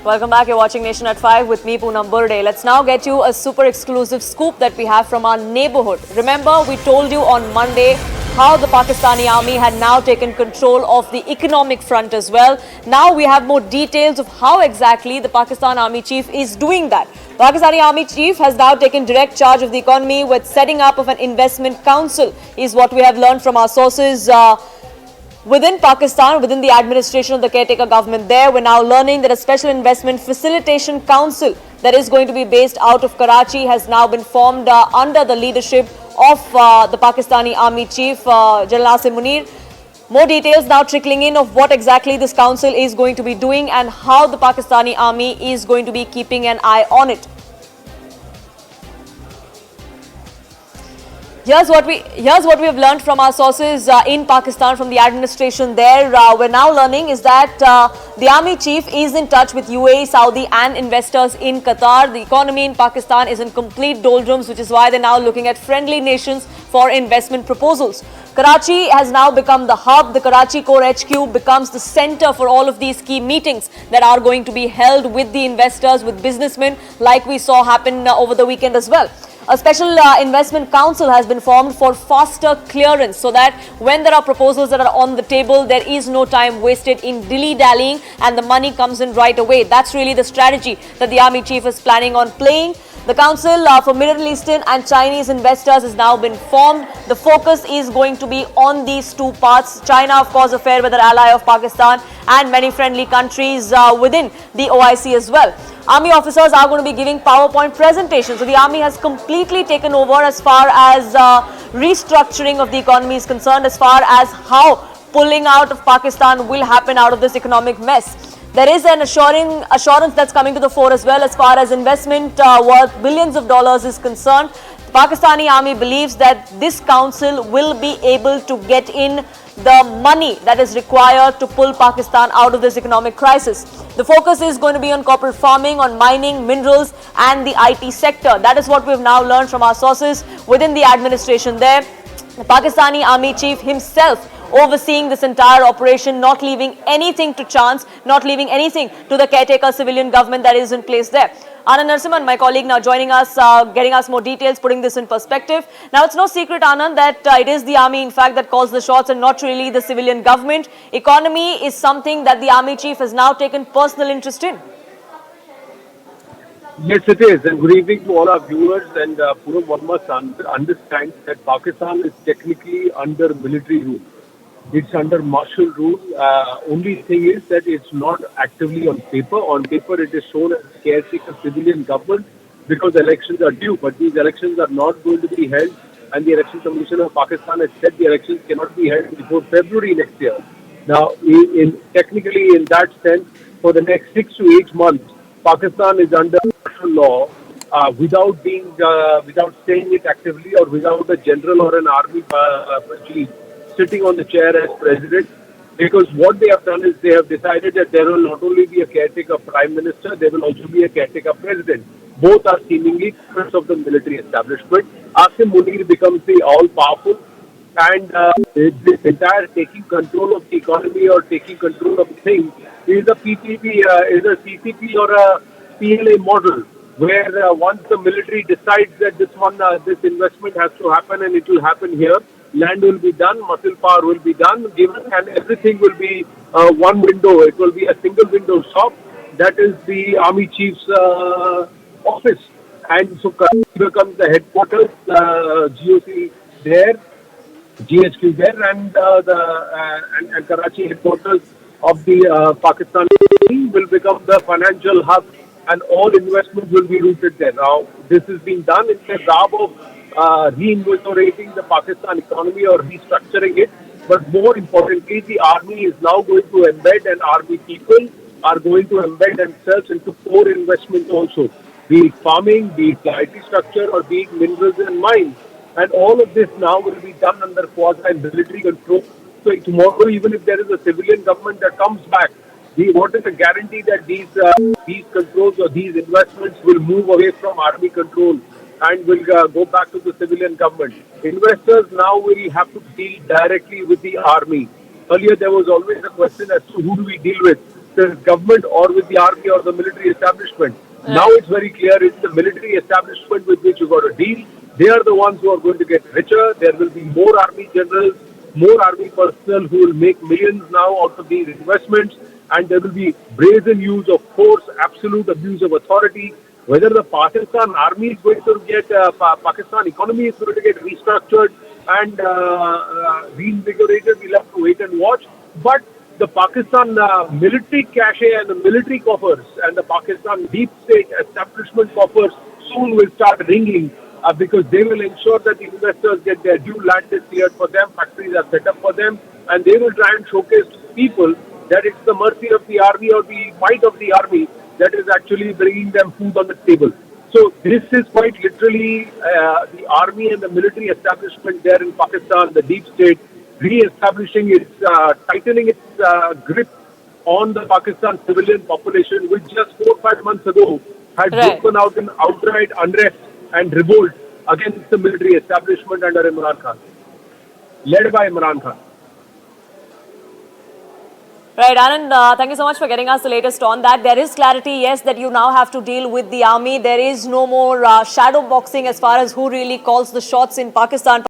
Welcome back. You're watching Nation at 5 with me, Poonam Burde. Let's now get you a super exclusive scoop that we have from our neighborhood. Remember, we told you on Monday how the Pakistani army had now taken control of the economic front as well. Now we have more details of how exactly the Pakistan Army Chief is doing that. Pakistani Army Chief has now taken direct charge of the economy with setting up of an investment council, is what we have learned from our sources. Within Pakistan, within the administration of the caretaker government there, we're now learning that a special investment facilitation council that is going to be based out of Karachi has now been formed under the leadership of the Pakistani Army Chief, General Asim Munir. More details now trickling in of what exactly this council is going to be doing and how the Pakistani Army is going to be keeping an eye on it. Here's what we have learned from our sources in Pakistan, from the administration there. We're now learning is that the army chief is in touch with UAE, Saudi and investors in Qatar. The economy in Pakistan is in complete doldrums, which is why they're now looking at friendly nations for investment proposals. Karachi has now become the hub. The Karachi Core HQ becomes the center for all of these key meetings that are going to be held with the investors, with businessmen, like we saw happen over the weekend as well. A special investment council has been formed for faster clearance, so that when there are proposals that are on the table, there is no time wasted in dilly-dallying and the money comes in right away. That's really the strategy that the Army Chief is planning on playing. The Council for Middle Eastern and Chinese investors has now been formed. The focus is going to be on these two parts. China, of course, a fair weather ally of Pakistan, and many friendly countries within the OIC as well. Army officers are going to be giving PowerPoint presentations. So the army has completely taken over as far as restructuring of the economy is concerned, as far as how pulling out of Pakistan will happen out of this economic mess. There is an assurance that's coming to the fore as well, as far as investment worth billions of dollars is concerned. The Pakistani army believes that this council will be able to get in the money that is required to pull Pakistan out of this economic crisis. The focus is going to be on corporate farming, on mining, minerals and the IT sector. That is what we've now learned from our sources within the administration there. The Pakistani Army Chief himself overseeing this entire operation, not leaving anything to chance, not leaving anything to the caretaker civilian government that is in place there. Anand Narasimhan, my colleague, now joining us, getting us more details, putting this in perspective. Now, it's no secret, Anand, that it is the army, in fact, that calls the shots and not really the civilian government. Economy is something that the army chief has now taken personal interest in. Yes, it is. And good evening to all our viewers. And Poonam, one must understand that Pakistan is technically under military rule. It's under martial rule. Only thing is that it's not actively on paper. On paper, it is shown as a caretaker civilian government because elections are due. But these elections are not going to be held. And the Election Commission of Pakistan has said the elections cannot be held before February next year. Now, technically, in that sense, for the next 6 to 8 months, Pakistan is under martial law without saying it actively, or without a general or an army chief sitting on the chair as president, because what they have done is they have decided that there will not only be a caretaker prime minister, there will also be a caretaker president. Both are seemingly members of the military establishment. Asim Munir becomes the all-powerful, and this entire taking control of the economy or taking control of things is a PPP, is a CCP or a PLA model, where once the military decides that this investment has to happen and it will happen here, land will be done, muscle power will be done, given, and everything will be one window. It will be a single window shop. That is the Army Chief's office. And so Karachi becomes the headquarters, GOC there, GHQ there, and and Karachi headquarters of the Pakistani will become the financial hub, and all investments will be rooted there. Now, this is being done in the job of reinvigorating the Pakistan economy or restructuring it. But more importantly, the army is now going to embed, and army people are going to embed themselves into core investment also, be it farming, be it the IT structure, or be it minerals and mines. And all of this now will be done under quasi-military control. So tomorrow, even if there is a civilian government that comes back, what is the guarantee that these controls or these investments will move away from army control and will go back to the civilian government? Investors now will have to deal directly with the army. Earlier, there was always a question as to who do we deal with. the government or with the army or the military establishment. Now it's very clear it's the military establishment with which you got to deal. They are the ones who are going to get richer. There will be more army generals, more army personnel who will make millions now out of these investments, and there will be brazen use of force, absolute abuse of authority. Whether the Pakistan army is going to get, Pakistan economy is going to get restructured and reinvigorated, we'll have to wait and watch. But the Pakistan military cachet and the military coffers and the Pakistan deep state establishment coffers soon will start ringing because they will ensure that the investors get their due land is cleared for them, factories are set up for them, and they will try and showcase to people that it's the mercy of the army or the might of the army that is actually bringing them food on the table. So this is quite literally the army and the military establishment there in Pakistan, the deep state, re-establishing its, tightening its grip on the Pakistan civilian population, which just 4 or 5 months ago had Right. broken out in outright unrest and revolt against the military establishment under Imran Khan, led by Imran Khan. Right, Anand, thank you so much for getting us the latest on that. There is clarity, yes, that you now have to deal with the army. There is no more shadow boxing as far as who really calls the shots in Pakistan.